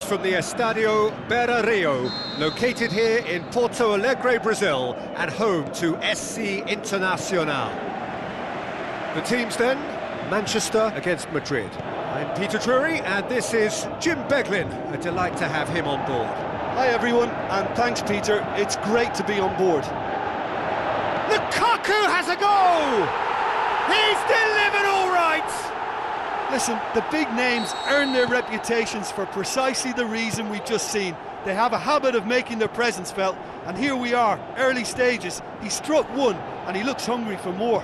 from the Estadio Beira Rio, located here in Porto Alegre, Brazil, and home to SC Internacional. The teams then, Manchester against Madrid. I'm Peter Drury, and this is Jim Beglin. A delight to have him on board. Hi everyone, and thanks Peter, it's great to be on board. Lukaku has a goal! He's delivered all right! Listen, the big names earn their reputations for precisely the reason we've just seen. They have a habit of making their presence felt, and here we are, early stages. He struck one, and he looks hungry for more.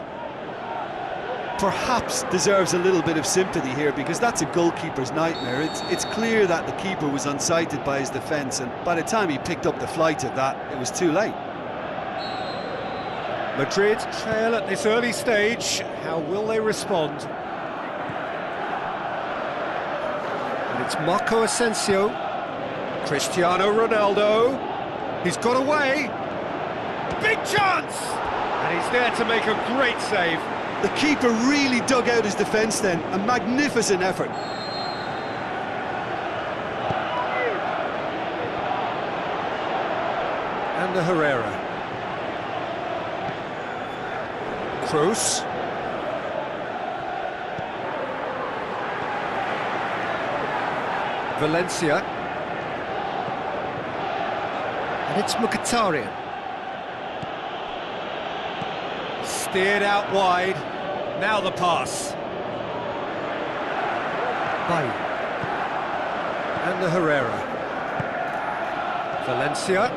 Perhaps deserves a little bit of sympathy here, because that's a goalkeeper's nightmare. It's clear that the keeper was unsighted by his defence, and by the time he picked up the flight of that, it was too late. Madrid trail at this early stage. How will they respond? And it's Marco Asensio, Cristiano Ronaldo. He's got away. Big chance! And he's there to make a great save. The keeper really dug out his defence then. A magnificent effort. And Herrera. Kroos. Valencia. And it's Mkhitaryan. Steered out wide. Now the pass. Bailly. And Herrera. Valencia.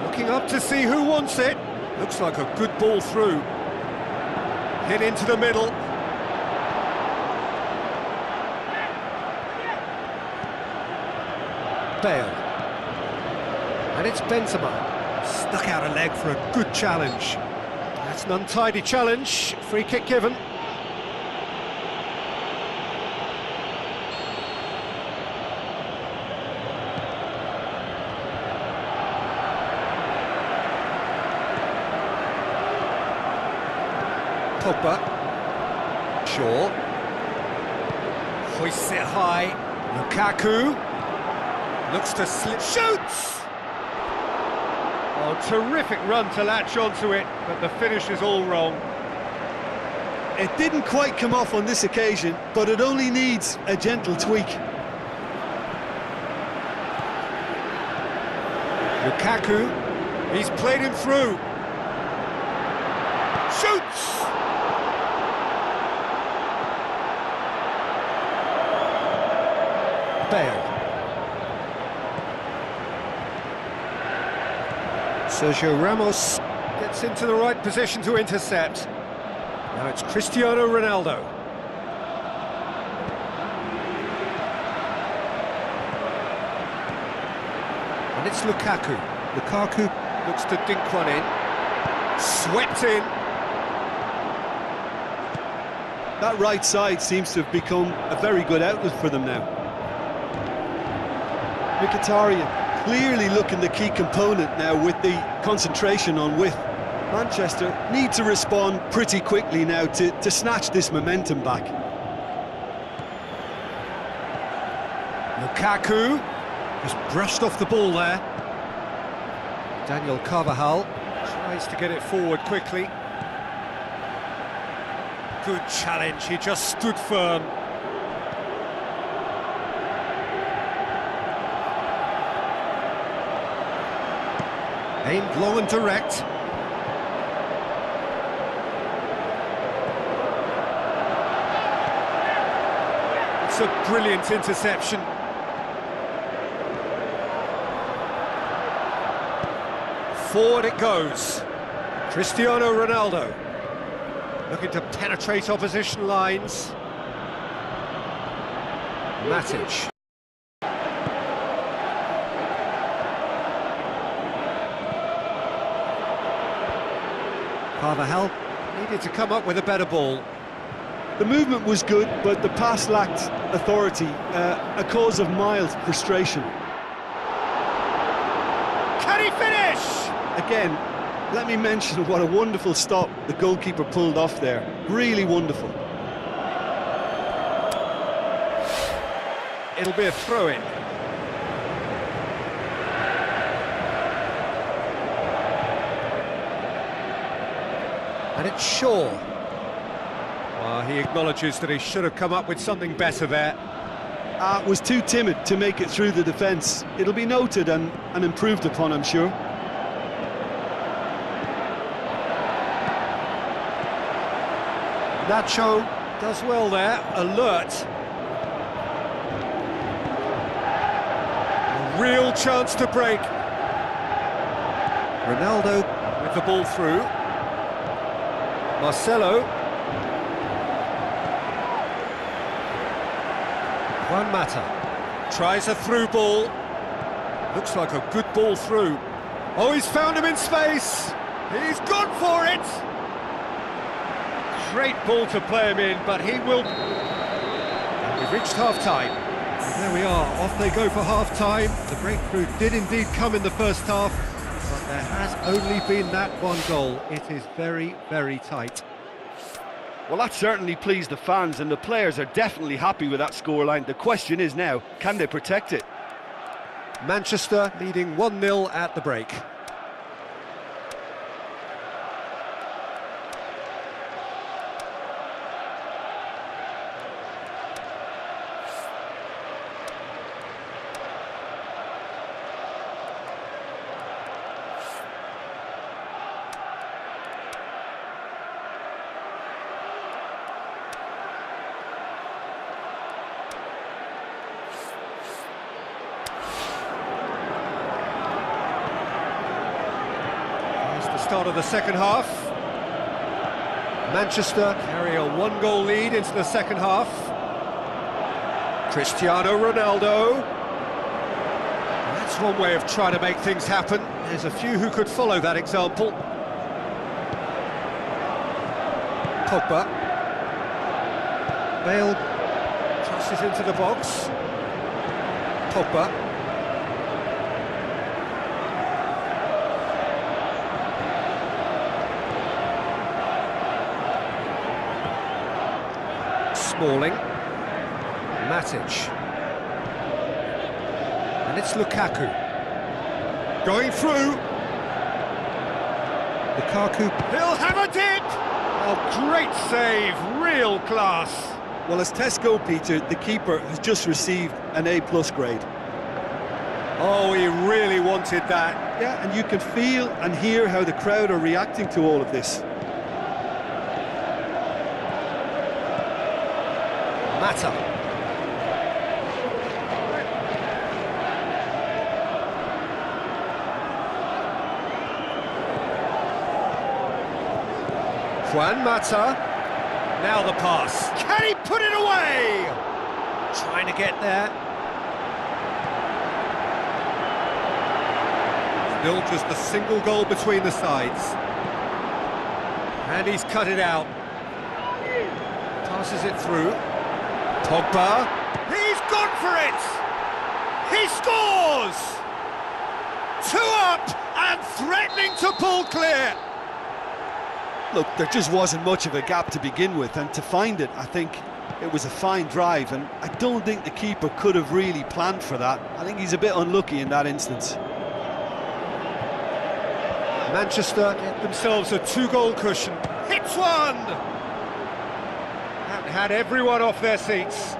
Looking up to see who wants it. Looks like a good ball through. Hit into the middle. Bale. And it's Benzema. Stuck out a leg for a good challenge. That's an untidy challenge. Free kick given. Pogba. Shaw. Hoists it high. Lukaku. Looks to slip. Shoots! Oh, terrific run to latch onto it, but the finish is all wrong. It didn't quite come off on this occasion, but it only needs a gentle tweak. Lukaku. He's played him through. Shoots! Bale. Sergio Ramos gets into the right position to intercept. Now it's Cristiano Ronaldo. And it's Lukaku. Lukaku looks to dink one in. Swept in. That right side seems to have become a very good outlet for them now. Mkhitaryan clearly looking the key component now with the concentration on width. Manchester need to respond pretty quickly now to snatch this momentum back. Lukaku just brushed off the ball there. Daniel Carvajal tries to get it forward quickly. Good challenge, he just stood firm. Aimed low and direct. It's a brilliant interception. Forward it goes. Cristiano Ronaldo. Looking to penetrate opposition lines. Matic. Carvajal needed to come up with a better ball. The movement was good, but the pass lacked authority, a cause of mild frustration. Can he finish? Again, let me mention what a wonderful stop the goalkeeper pulled off there. Really wonderful. It'll be a throw-in. And it's Shaw. Well, he acknowledges that he should have come up with something better there. Was too timid to make it through the defence. It'll be noted and improved upon, I'm sure. Nacho does well there, alert. A real chance to break. Ronaldo with the ball through. Marcelo. Juan Mata tries a through ball. Looks like a good ball through. Oh, he's found him in space. He's gone for it. Great ball to play him in, but he will... And we've reached half-time. And there we are, off they go for half-time. The breakthrough did indeed come in the first half, but there has only been that one goal. It is very, very tight. Well, that certainly pleased the fans, and the players are definitely happy with that scoreline. The question is now, can they protect it? Manchester leading 1-0 at the break. Start of the second half. Manchester carry a one-goal lead into the second half. Cristiano Ronaldo. That's one way of trying to make things happen. There's a few who could follow that example. Pogba. Bale crosses into the box. Pogba. Smalling, Matic, and it's Lukaku, going through, Lukaku, he'll have a dip! Oh, great save, real class! Well, as tests go, Peter, the keeper has just received an A+ grade. Oh, he really wanted that. Yeah, and you can feel and hear how the crowd are reacting to all of this. Mata. Juan Mata. Now the pass. Can he put it away? Trying to get there. Still just a single goal between the sides. And he's cut it out. Passes it through. Pogba, he's gone for it! He scores! 2 up and threatening to pull clear! Look, there just wasn't much of a gap to begin with, and to find it, I think it was a fine drive, and I don't think the keeper could have really planned for that. I think he's a bit unlucky in that instance. Manchester get themselves a 2-goal cushion. Hits one! Had everyone off their seats.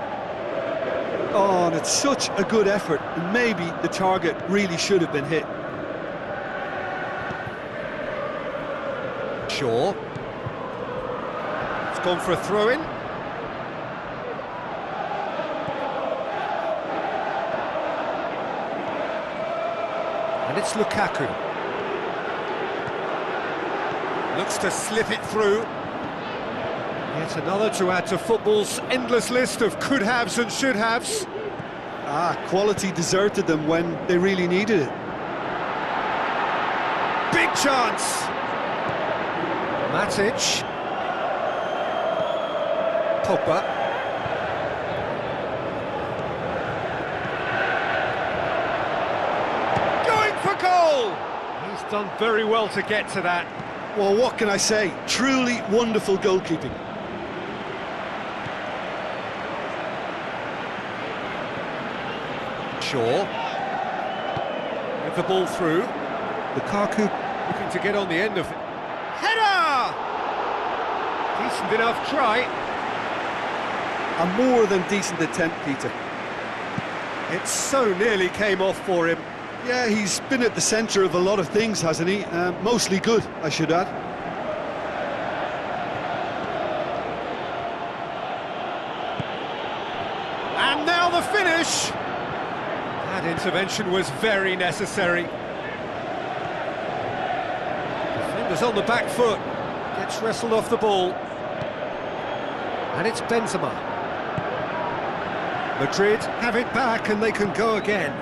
Oh, and it's such a good effort, and maybe the target really should have been hit. Shaw. It's gone for a throw-in. And it's Lukaku. Looks to slip it through. Yet another to add to football's endless list of could-haves and should-haves. Quality deserted them when they really needed it. Big chance! Matic. Pogba. Going for goal! He's done very well to get to that. Well, what can I say? Truly wonderful goalkeeping. Shaw with the ball through. Lukaku looking to get on the end of it. Header! Decent enough try. A more than decent attempt, Peter. It so nearly came off for him. Yeah, he's been at the centre of a lot of things, hasn't he? Mostly good, I should add. And now the finish! That intervention was very necessary. Defender's on the back foot. Gets wrestled off the ball. And it's Benzema. Madrid have it back and they can go again.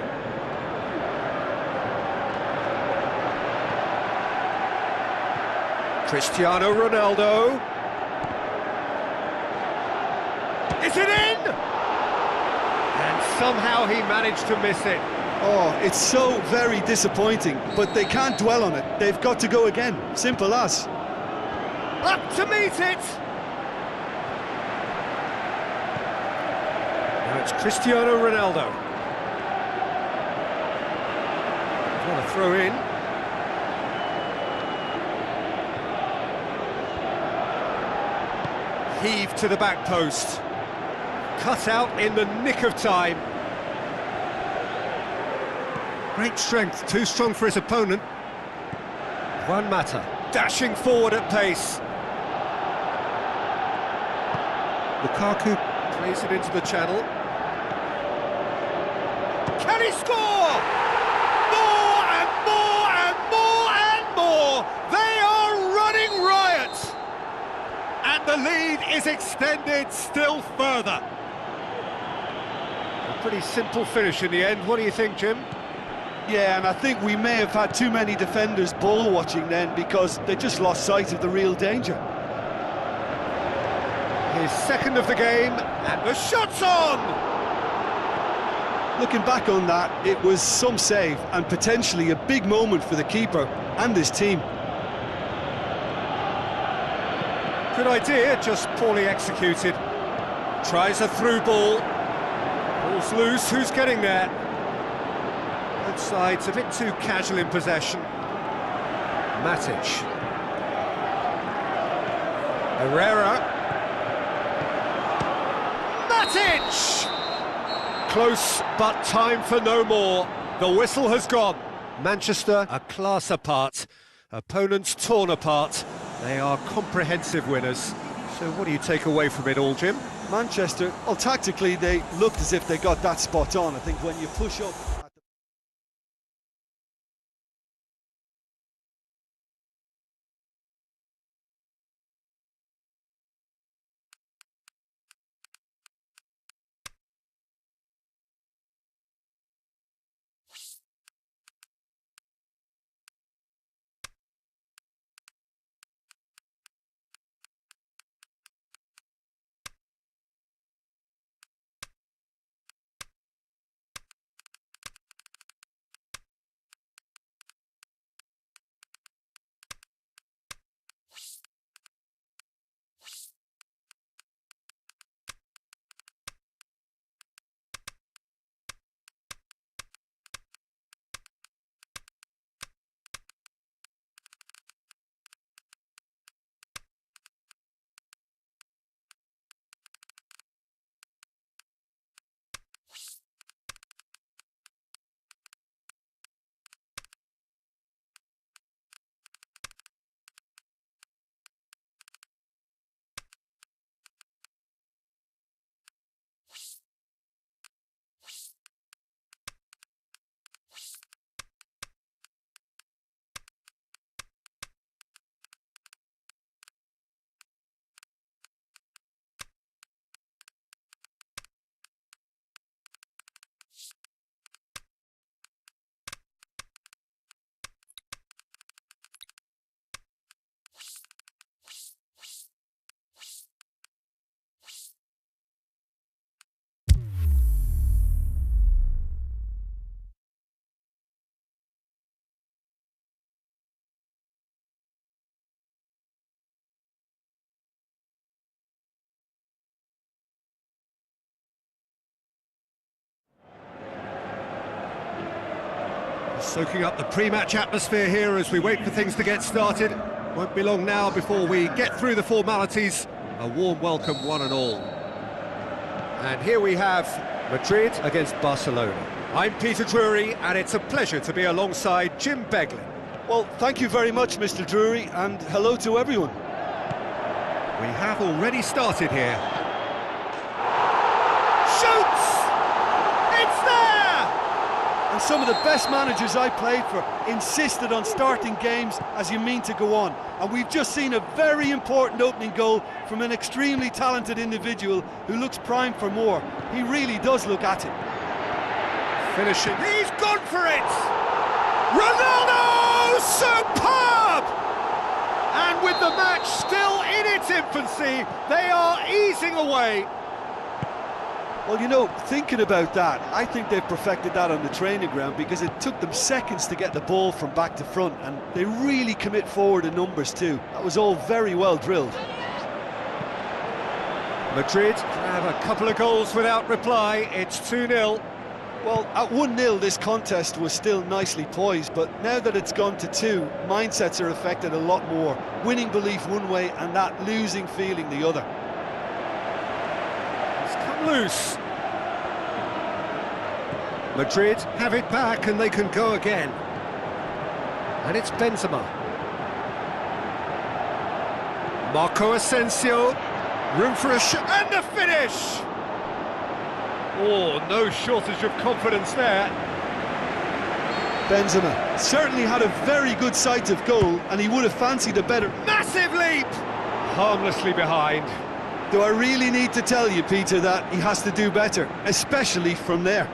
Cristiano Ronaldo. Is it in? And somehow he managed to miss it. Oh, it's so very disappointing, but they can't dwell on it. They've got to go again. Simple as. Up to meet it! Now it's Cristiano Ronaldo. Want to throw in. Heave to the back post. Cut out in the nick of time. Great strength, too strong for his opponent. Juan Mata, dashing forward at pace. Lukaku plays it into the channel. Can he score? More and more and more and more! They are running riot! And the lead is extended still further. A pretty simple finish in the end. What do you think, Jim? Yeah, and I think we may have had too many defenders ball watching then because they just lost sight of the real danger. His second of the game, and the shot's on! Looking back on that, it was some save and potentially a big moment for the keeper and his team. Good idea, just poorly executed. Tries a through ball. Ball's loose, who's getting there? Both sides a bit too casual in possession. Matic. Herrera. Matic! Close, but time for no more. The whistle has gone. Manchester, a class apart. Opponents torn apart. They are comprehensive winners. So what do you take away from it all, Jim? Manchester, well, tactically, they looked as if they got that spot on. I think when you push up... Soaking up the pre-match atmosphere here as we wait for things to get started. Won't be long now before we get through the formalities A warm welcome, one and all. And here we have Madrid against Barcelona. I'm Peter Drury, and it's a pleasure to be alongside Jim Beglin. Well, thank you very much, Mr. Drury, and hello to everyone. We have already started here. Shoots! It's there! And some of the best managers I played for insisted on starting games as you mean to go on. And we've just seen a very important opening goal from an extremely talented individual who looks primed for more. He really does look at it. Finishing. He's gone for it! Ronaldo! Superb! And with the match still in its infancy, they are easing away. Well, you know, thinking about that, I think they've perfected that on the training ground because it took them seconds to get the ball from back to front, and they really commit forward in numbers too. That was all very well drilled. Madrid have a couple of goals without reply. It's 2-0. Well, at 1-0 this contest was still nicely poised, but now that it's gone to 2, mindsets are affected a lot more. Winning belief one way and that losing feeling the other. It's come loose. Madrid have it back and they can go again. And it's Benzema. Marco Asensio. Room for a shot. And the finish! Oh, no shortage of confidence there. Benzema certainly had a very good sight of goal, and he would have fancied a better... Massive leap! Harmlessly behind. Do I really need to tell you, Peter, that he has to do better, especially from there?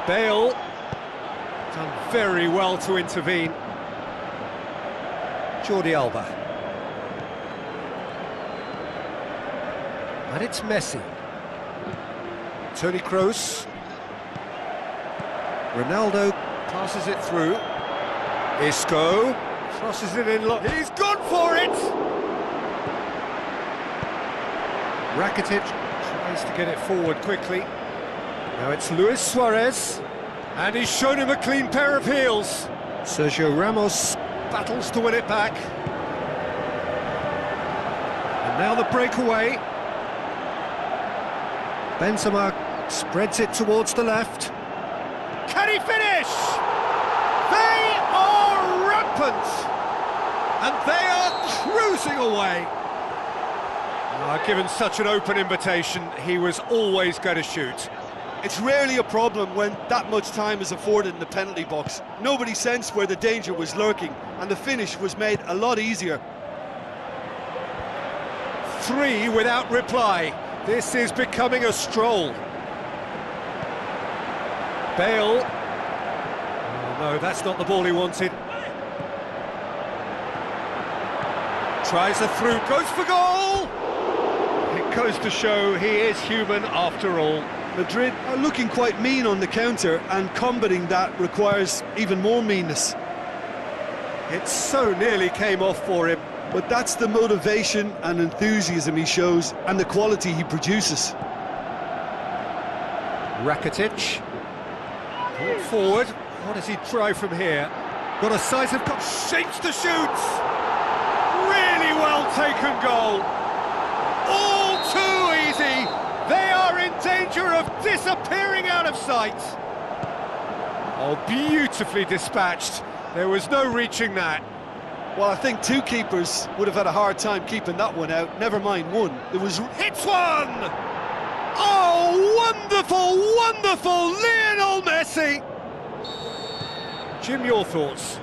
Bale. Done very well to intervene. Jordi Alba. And it's Messi. Toni Kroos. Ronaldo passes it through. Isco crosses it in. He's gone for it! Rakitic tries to get it forward quickly. Now it's Luis Suarez. And he's shown him a clean pair of heels. Sergio Ramos battles to win it back. And now the breakaway. Benzema spreads it towards the left. Can he finish? They are rampant. And they are cruising away. Given such an open invitation, he was always going to shoot. It's rarely a problem when that much time is afforded in the penalty box. Nobody sensed where the danger was lurking, and the finish was made a lot easier. 3 without reply. This is becoming a stroll. Bale. Oh, no, that's not the ball he wanted. Tries a through, goes for goal! It goes to show he is human after all. Madrid are looking quite mean on the counter, and combating that requires even more meanness. It so nearly came off for him. But that's the motivation and enthusiasm he shows, and the quality he produces. Rakitic. Pulled forward. What does he try from here? Got a size of... Shapes to shoot! Really well taken goal. All too easy. They are in danger of disappearing out of sight. Oh, beautifully dispatched. There was no reaching that. Well, I think 2 keepers would have had a hard time keeping that one out, never mind 1. It was... Hits one! Oh, wonderful, wonderful Lionel Messi! Jim, your thoughts?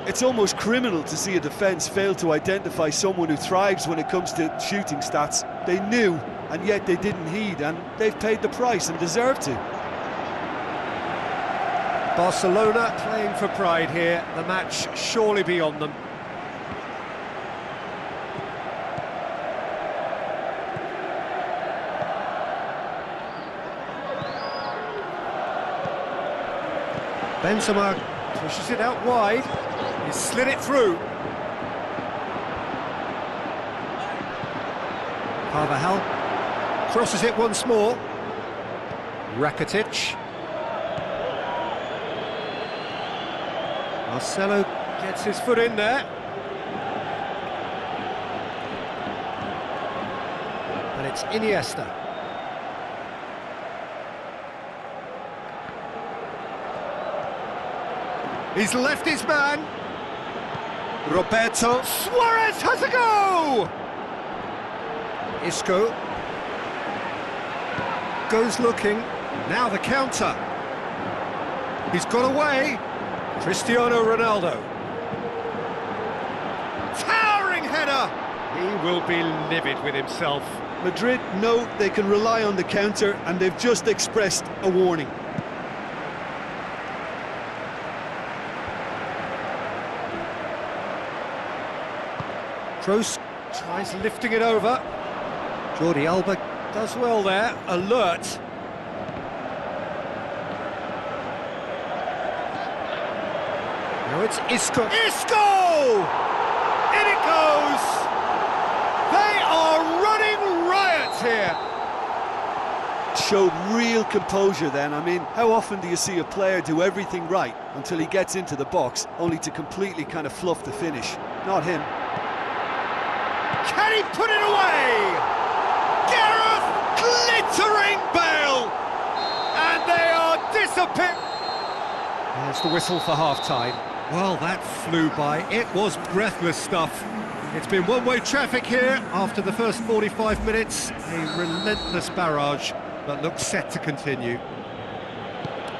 It's almost criminal to see a defence fail to identify someone who thrives when it comes to shooting stats. They knew, and yet they didn't heed, and they've paid the price and deserve to. Barcelona playing for pride here, the match surely beyond them. Benzema pushes it out wide, he slid it through. Carvajal crosses it once more. Rakitic. Marcelo gets his foot in there. And it's Iniesta. He's left his man. Roberto Suarez has a go! Isco goes looking. Now the counter. He's got away. Cristiano Ronaldo. Towering header! He will be livid with himself. Madrid know they can rely on the counter, and they've just expressed a warning. Kroos tries lifting it over. Jordi Alba does well there, alert. Now it's Isco. Isco! In it goes! They are running riot here! Showed real composure then. I mean, how often do you see a player do everything right until he gets into the box, only to completely kind of fluff the finish? Not him. Can he put it away? Gareth glittering Bale! And they are disappearing. There's the whistle for half-time. Well, that flew by. It was breathless stuff. It's been one-way traffic here after the first 45 minutes. A relentless barrage that looks set to continue.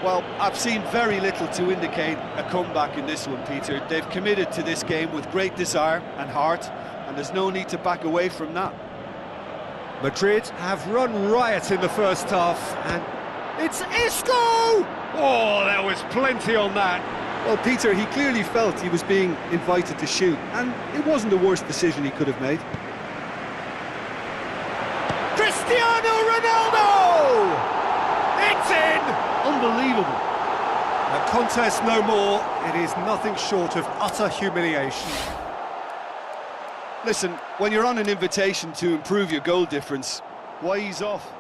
Well, I've seen very little to indicate a comeback in this one, Peter. They've committed to this game with great desire and heart, and there's no need to back away from that. Madrid have run riot in the first half, and it's Isco! Oh, there was plenty on that. Well, Peter, he clearly felt he was being invited to shoot, and it wasn't the worst decision he could have made. Cristiano Ronaldo! It's in! Unbelievable. A contest no more. It is nothing short of utter humiliation. Listen, when you're on an invitation to improve your goal difference, why ease off?